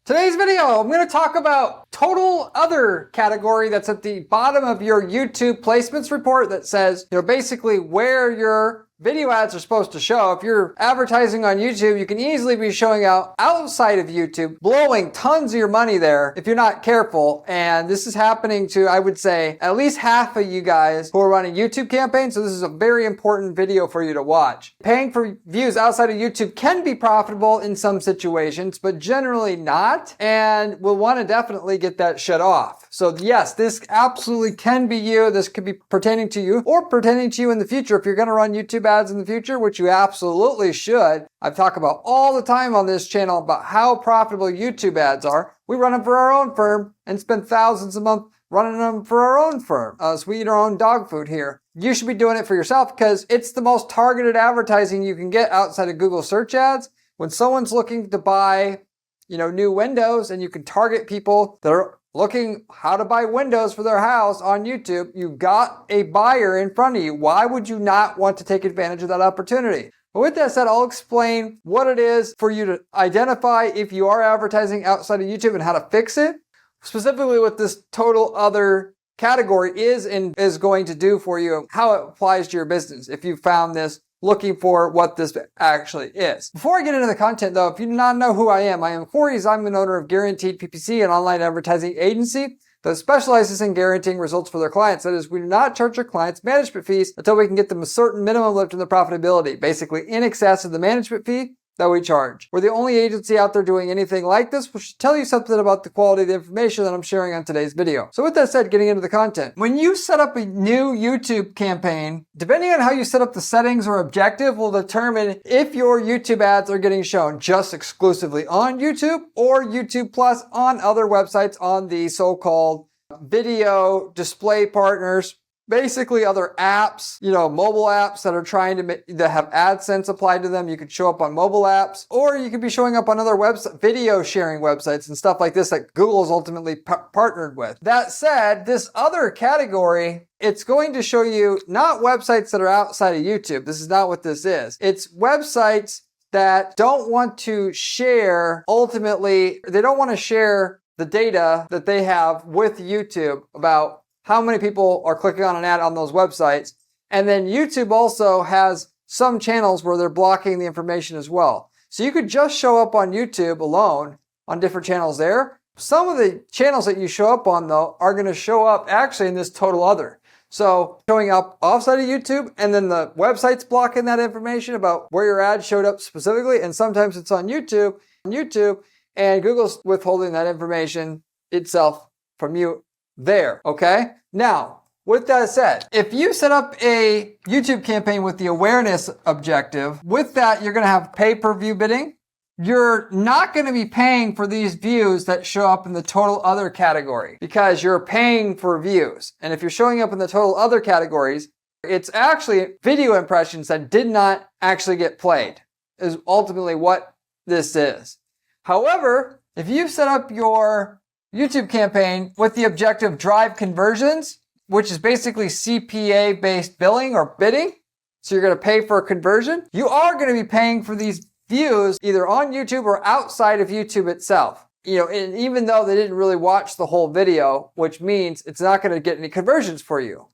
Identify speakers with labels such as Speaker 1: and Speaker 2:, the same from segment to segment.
Speaker 1: Today's video, I'm going to talk about total other category that's at the bottom of your YouTube placements report that says, basically where your video ads are supposed to show. If you're advertising on YouTube, you can easily be showing out outside of YouTube, blowing tons of your money there if you're not careful. And this is happening to, I would say, at least half of you guys who are running YouTube campaigns. So this is a very important video for you to watch. Paying for views outside of YouTube can be profitable in some situations, but generally not. And we'll want to definitely get that shut off. So yes, this absolutely can be you. This could be pertaining to you or pertaining to you in the future if you're going to run YouTube ads in the future, which you absolutely should. I've talked about all the time on this channel about how profitable YouTube ads are. We run them for our own firm and spend thousands a month running them for our own firm. So we eat our own dog food here. You should be doing it for yourself because it's the most targeted advertising you can get outside of Google search ads. When someone's looking to buy, new windows, and you can target people that are looking how to buy windows for their house on YouTube, you've got a buyer in front of you. Why would you not want to take advantage of that opportunity? But with that said, I'll explain what it is for you to identify if you are advertising outside of YouTube and how to fix it. Specifically what this total other category is and is going to do for you, how it applies to your business if you found this looking for what this actually is. Before I get into the content though, if you do not know who I am Corey. I'm an owner of Guaranteed PPC, an online advertising agency that specializes in guaranteeing results for their clients. That is, we do not charge our clients management fees until we can get them a certain minimum lift in their profitability, basically in excess of the management fee that we charge. We're the only agency out there doing anything like this, which should tell you something about the quality of the information that I'm sharing on today's video. So with that said, getting into the content. When you set up a new YouTube campaign, depending on how you set up the settings or objective will determine if your YouTube ads are getting shown just exclusively on YouTube or YouTube Plus on other websites on the so-called video display partners. Basically other apps, mobile apps that are trying to that have AdSense applied to them. You could show up on mobile apps, or you could be showing up on other website video sharing websites and stuff like this that Google has ultimately partnered with. That said, this other category, it's going to show you not websites that are outside of YouTube. This is not what this is. It's websites that don't want to share, ultimately, they don't want to share the data that they have with YouTube about how many people are clicking on an ad on those websites. And then YouTube also has some channels where they're blocking the information as well. So you could just show up on YouTube alone on different channels there. Some of the channels that you show up on though are going to show up actually in this total other. So showing up offside of YouTube, and then the website's blocking that information about where your ad showed up specifically. And sometimes it's on YouTube, and Google's withholding that information itself from you there, okay? Now, with that said, if you set up a YouTube campaign with the awareness objective, with that, you're going to have pay-per-view bidding. You're not going to be paying for these views that show up in the total other category because you're paying for views. And if you're showing up in the total other categories, it's actually video impressions that did not actually get played is ultimately what this is. However, if you set up your YouTube campaign with the objective drive conversions, which is basically CPA-based billing or bidding. So you're going to pay for a conversion. You are going to be paying for these views either on YouTube or outside of YouTube itself. And even though they didn't really watch the whole video, which means it's not going to get any conversions for you.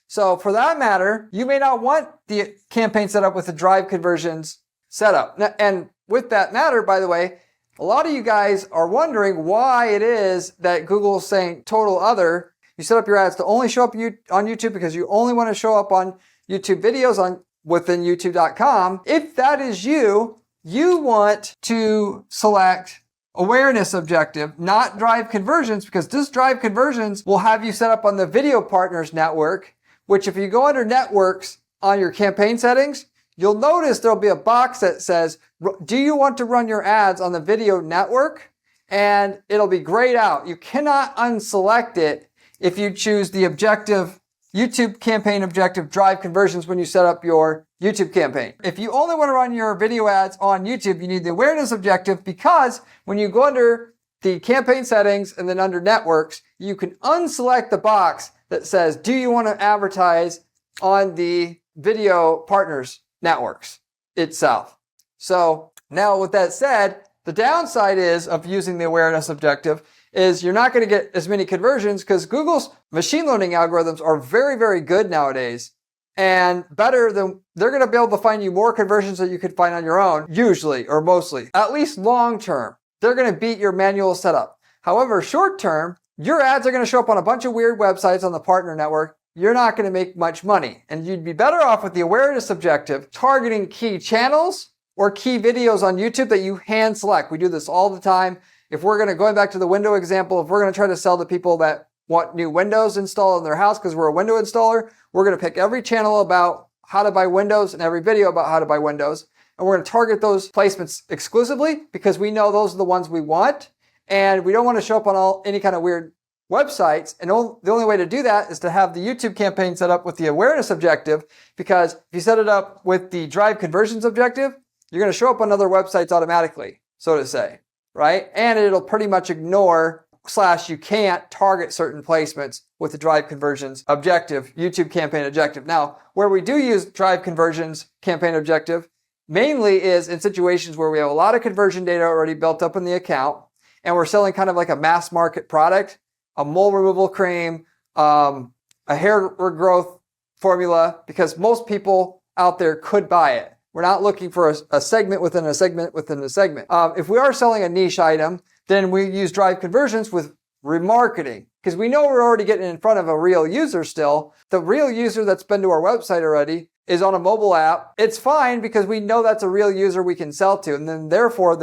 Speaker 1: So for that matter, you may not want the campaign set up with the drive conversions set up. And with that matter, by the way, a lot of you guys are wondering why it is that Google is saying total other. You set up your ads to only show up on YouTube because you only want to show up on YouTube videos within YouTube.com. If that is you want to select awareness objective, not drive conversions, because this drive conversions will have you set up on the video partners network, which if you go under networks on your campaign settings, you'll notice there'll be a box that says, do you want to run your ads on the video network? And it'll be grayed out. You cannot unselect it if you choose the objective, YouTube campaign objective drive conversions when you set up your YouTube campaign. If you only want to run your video ads on YouTube, you need the awareness objective because when you go under the campaign settings and then under networks, you can unselect the box that says, do you want to advertise on the video partners networks itself? So now with that said, The downside is of using the awareness objective is you're not going to get as many conversions because Google's machine learning algorithms are very, very good nowadays and better than they're going to be able to find you more conversions that you could find on your own, usually or mostly, at least long term. They're going to beat your manual setup. However, short term, your ads are going to show up on a bunch of weird websites on the partner network. You're not going to make much money. And you'd be better off with the awareness objective targeting key channels or key videos on YouTube that you hand select. We do this all the time. If we're going back to the window example, if we're going to try to sell to people that want new windows installed in their house because we're a window installer, we're going to pick every channel about how to buy windows and every video about how to buy windows. And we're going to target those placements exclusively because we know those are the ones we want. And we don't want to show up on any kind of weird websites. And the only way to do that is to have the YouTube campaign set up with the awareness objective, because if you set it up with the drive conversions objective, you're going to show up on other websites automatically, so to say, right? And it'll pretty much ignore / you can't target certain placements with the drive conversions objective, YouTube campaign objective. Now, where we do use drive conversions campaign objective mainly is in situations where we have a lot of conversion data already built up in the account and we're selling kind of like a mass market product, a mole removal cream, a hair regrowth formula, because most people out there could buy it. We're not looking for a segment within a segment within a segment. If we are selling a niche item, then we use drive conversions with remarketing, because we know we're already getting in front of a real user still. The real user that's been to our website already is on a mobile app. It's fine because we know that's a real user we can sell to, and then therefore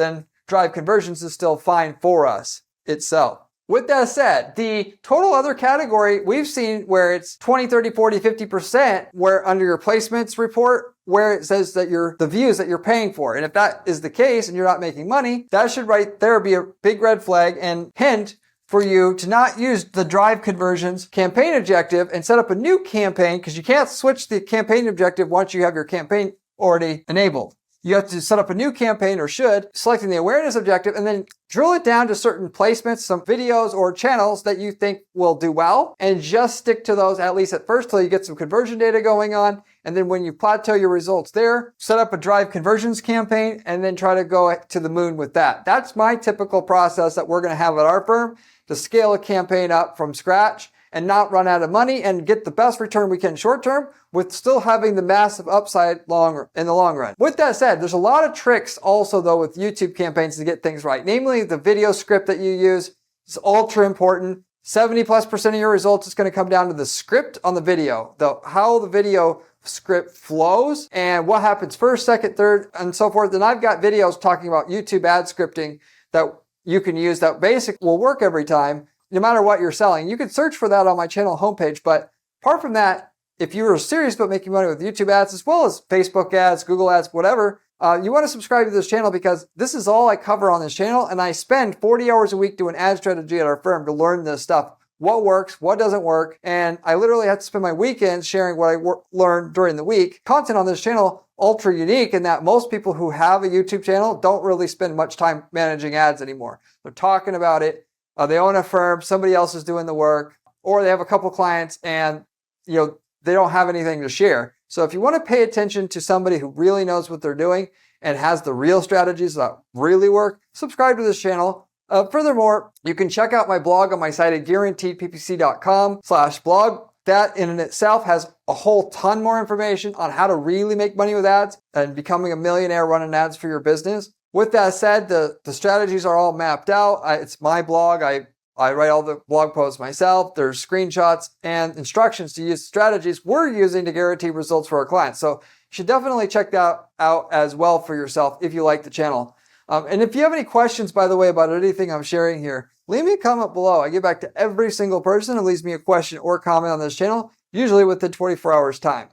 Speaker 1: drive conversions is still fine for us itself. With that said, the total other category we've seen where it's 20, 30, 40, 50% where under your placements report, where it says that the views that you're paying for. And if that is the case and you're not making money, that should right there be a big red flag and hint for you to not use the drive conversions campaign objective and set up a new campaign, because you can't switch the campaign objective once you have your campaign already enabled. You have to set up a new campaign, or should, selecting the awareness objective, and then drill it down to certain placements, some videos or channels that you think will do well, and just stick to those at least at first till you get some conversion data going on. And then when you plateau your results there, set up a drive conversions campaign and then try to go to the moon with that. That's my typical process that we're going to have at our firm to scale a campaign up from scratch and not run out of money and get the best return we can short term with still having the massive upside in the long run. With that said, there's a lot of tricks also though with YouTube campaigns to get things right. Namely, the video script that you use is ultra important. 70+% of your results is going to come down to the script on the video, how the video script flows and what happens first, second, third, and so forth. And I've got videos talking about YouTube ad scripting that you can use that basic will work every time, no matter what you're selling. You can search for that on my channel homepage. But apart from that, if you are serious about making money with YouTube ads, as well as Facebook ads, Google ads, whatever, you want to subscribe to this channel, because this is all I cover on this channel. And I spend 40 hours a week doing ad strategy at our firm to learn this stuff. What works, what doesn't work. And I literally have to spend my weekends sharing what I learned during the week. Content on this channel, ultra unique in that most people who have a YouTube channel don't really spend much time managing ads anymore. They're talking about it. They own a firm, somebody else is doing the work, or they have a couple clients and they don't have anything to share. So if you want to pay attention to somebody who really knows what they're doing and has the real strategies that really work, subscribe to this channel. Furthermore, you can check out my blog on my site at guaranteedppc.com/blog. That in itself has a whole ton more information on how to really make money with ads and becoming a millionaire running ads for your business. With that said, the strategies are all mapped out. It's my blog. I write all the blog posts myself. There's screenshots and instructions to use strategies we're using to guarantee results for our clients. So you should definitely check that out as well for yourself if you like the channel. And if you have any questions, by the way, about anything I'm sharing here, leave me a comment below. I get back to every single person who leaves me a question or comment on this channel, usually within 24 hours time.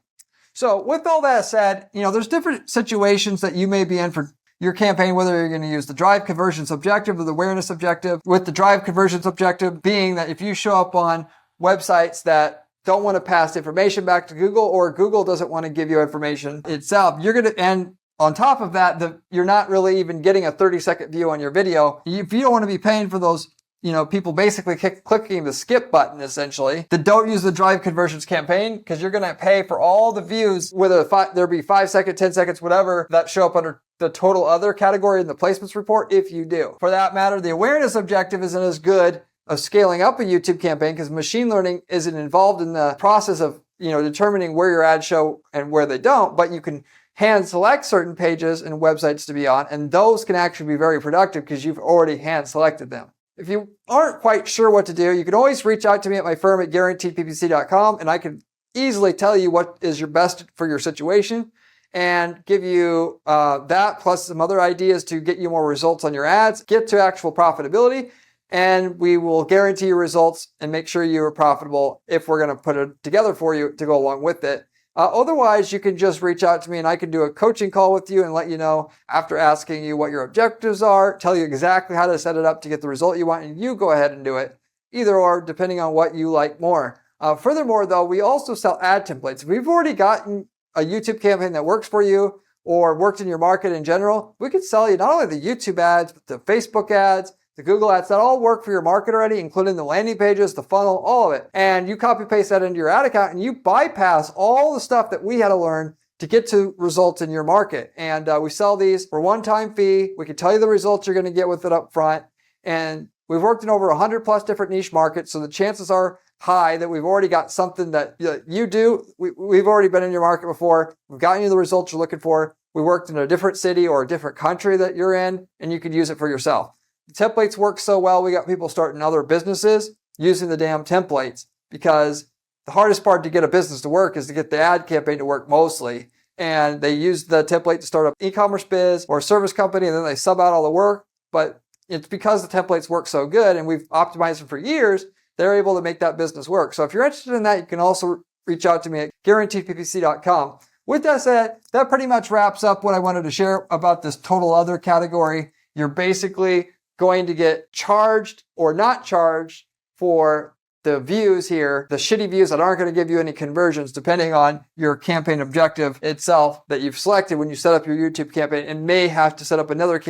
Speaker 1: So with all that said, there's different situations that you may be in for your campaign, whether you're going to use the drive conversions objective or the awareness objective, with the drive conversions objective being that if you show up on websites that don't want to pass information back to Google, or Google doesn't want to give you information itself, and on top of that, you're not really even getting a 30-second view on your video. If you don't want to be paying for those people basically clicking the skip button essentially. The don't use the drive conversions campaign, because you're going to pay for all the views, whether there be 5 seconds, 10 seconds, whatever, that show up under the total other category in the placements report if you do. For that matter, the awareness objective isn't as good of scaling up a YouTube campaign because machine learning isn't involved in the process of determining where your ads show and where they don't, but you can hand select certain pages and websites to be on, and those can actually be very productive because you've already hand selected them. If you aren't quite sure what to do, you can always reach out to me at my firm at guaranteedppc.com, and I can easily tell you what is your best for your situation and give you that plus some other ideas to get you more results on your ads, get to actual profitability, and we will guarantee your results and make sure you are profitable if we're going to put it together for you to go along with it. Otherwise, you can just reach out to me and I can do a coaching call with you and let you know after asking you what your objectives are, tell you exactly how to set it up to get the result you want, and you go ahead and do it. Either or, depending on what you like more. Furthermore, though, we also sell ad templates. If we've already gotten a YouTube campaign that works for you or worked in your market in general, we could sell you not only the YouTube ads, but the Facebook ads, the Google ads, that all work for your market already, including the landing pages, the funnel, all of it. And you copy paste that into your ad account and you bypass all the stuff that we had to learn to get to results in your market. And we sell these for one-time fee. We can tell you the results you're going to get with it up front. And we've worked in over 100 plus different niche markets. So the chances are high that we've already got something that you do. We've already been in your market before. We've gotten you the results you're looking for. We worked in a different city or a different country that you're in, and you could use it for yourself. The templates work so well, we got people starting other businesses using the damn templates, because the hardest part to get a business to work is to get the ad campaign to work mostly. And they use the template to start up e-commerce biz or a service company, and then they sub out all the work. But it's because the templates work so good and we've optimized them for years, they're able to make that business work. So if you're interested in that, you can also reach out to me at guaranteedppc.com. With that said, that pretty much wraps up what I wanted to share about this total other category. You're basically going to get charged or not charged for the views here, the shitty views that aren't going to give you any conversions, depending on your campaign objective itself that you've selected when you set up your YouTube campaign, and may have to set up another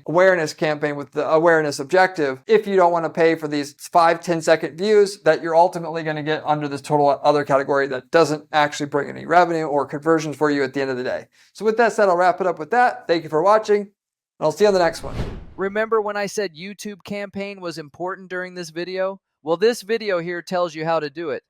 Speaker 1: awareness campaign with the awareness objective if you don't want to pay for these 5-10 second views that you're ultimately going to get under this total other category that doesn't actually bring any revenue or conversions for you at the end of the day. So with that said, I'll wrap it up with that. Thank you for watching, and I'll see you on the next one.
Speaker 2: Remember when I said YouTube campaign was important during this video? Well, this video here tells you how to do it.